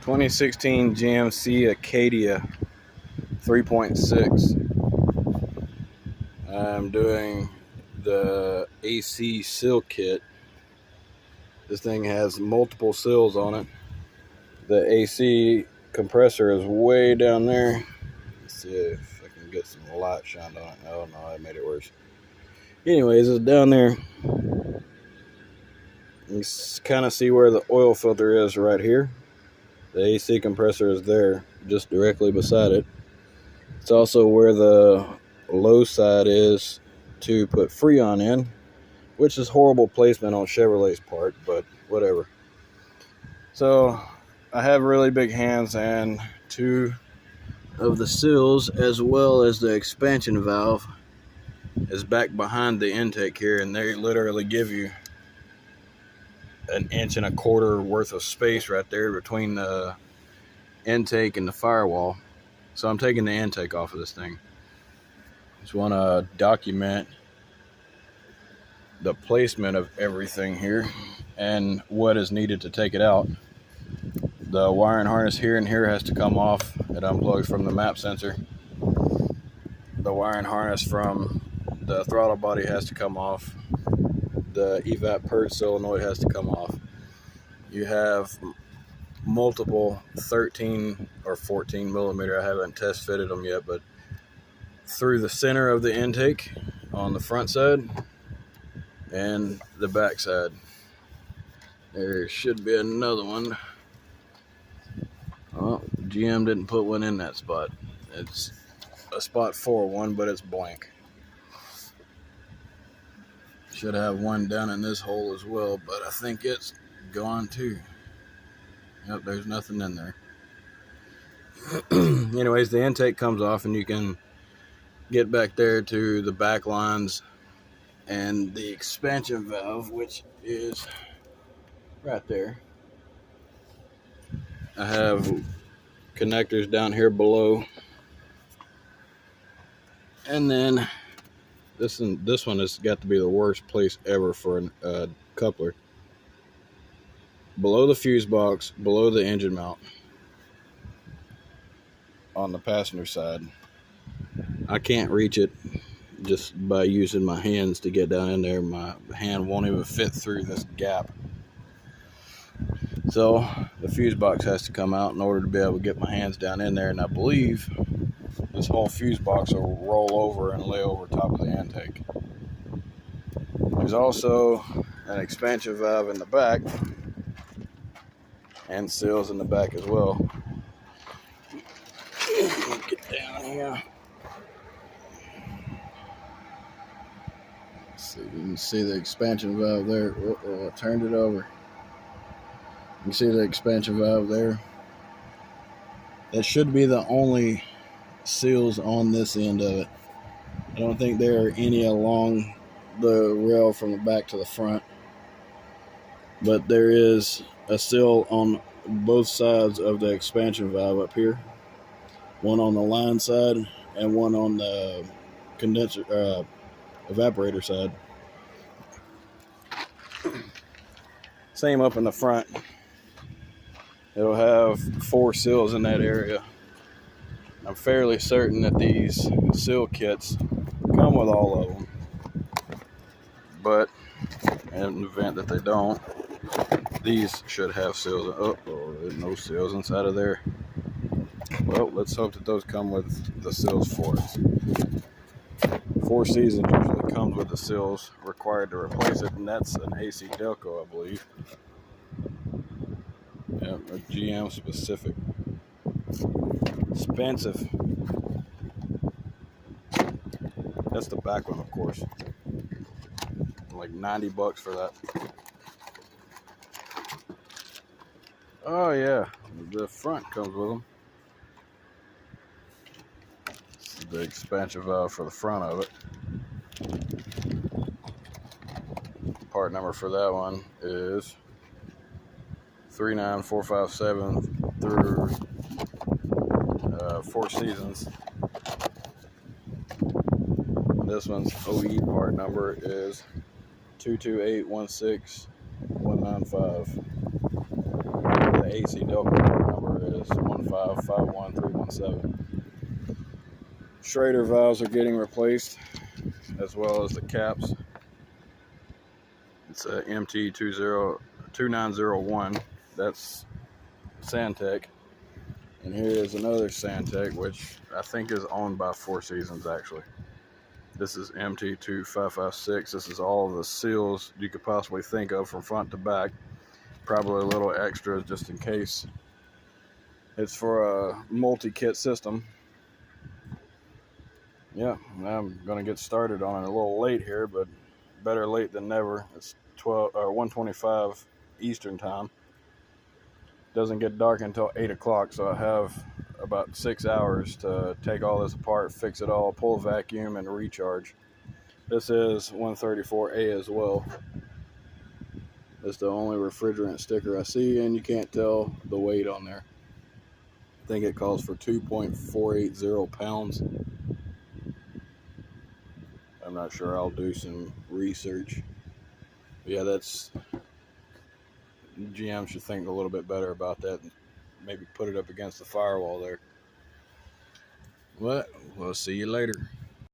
2016 GMC Acadia 3.6. I'm doing the AC seal kit. This thing has multiple seals on it. The AC compressor is way down there. Let's see if I can get some light shined on it. Oh no, that made it worse. Anyways, it's down there. You kind of see where the oil filter is right here. The AC compressor is there, just directly beside it. It's also where the low side is to put Freon in, which is horrible placement on Chevrolet's part, but whatever. So I have really big hands, and two of the seals, as well as the expansion valve, is back behind the intake here, and they literally give you an 1.25 inches worth of space right there between the intake and the firewall. So I'm taking the intake off of this thing. Just want to document the placement of everything here and what is needed to take it out. The wiring harness here and here has to come off. It unplugs from the map sensor. The wiring harness from the throttle body has to come off. The evap purge solenoid has to come off. You have multiple 13 or 14 millimeter, I haven't test fitted them yet, but through the center of the intake on the front side and the back side. There should be another one. Well, GM didn't put one in that spot. It's a spot for one, but it's blank. Should have one down in this hole as well, but I think it's gone too. Yep, there's nothing in there. Anyways, the intake comes off, and you can get back there to the back lines and the expansion valve, which is right there. I have connectors down here below, and then this one has got to be the worst place ever for a coupler. Below the fuse box, below the engine mount on the passenger side. I can't reach it just by using my hands to get down in there. My hand won't even fit through this gap. So the fuse box has to come out in order to be able to get my hands down in there, and I believe this whole fuse box will roll over and lay over top of the intake. There's also an expansion valve in the back and seals in the back as well. Get down here. So you can see the expansion valve there. I turned it over. You can see the expansion valve there. That should be the only seals on this end of it. I don't think there are any along the rail from the back to the front, but there is a seal on both sides of the expansion valve up here. One on the line side and one on the condenser evaporator side. Same up in the front. It'll have 4 seals in that area. I'm fairly certain that these seal kits come with all of them, but in the event that they don't, these should have seals. Oh, there's no seals inside of there. Well, let's hope that those come with the seals for us. 4 Seasons usually comes with the seals required to replace it, and that's an AC Delco, I believe. Yeah, a GM specific. Expensive. That's the back one, of course. Like $90 for that. Oh yeah, the front comes with them. This is the expansion valve for the front of it. Part number for that one is 39457 through 4 Seasons. This one's OE part number is 22816195. The AC Delco part number is 1551317. Schrader valves are getting replaced, as well as the caps. It's a MT2901. That's Santec. And here is another Santec, which I think is owned by Four Seasons, actually. This is MT2556. This is all of the seals you could possibly think of from front to back. Probably a little extra just in case. It's for a multi-kit system. Yeah, I'm going to get started on it a little late here, but better late than never. It's 1:25 Eastern time. Doesn't get dark until 8 o'clock, so I have about 6 hours to take all this apart, fix it all, pull a vacuum, and recharge. This is 134A as well. It's the only refrigerant sticker I see, and you can't tell the weight on there. I think it calls for 2.480 pounds. I'm not sure. I'll do some research. But yeah, that's... GM should think a little bit better about that and maybe put it up against the firewall there. But we'll see you later.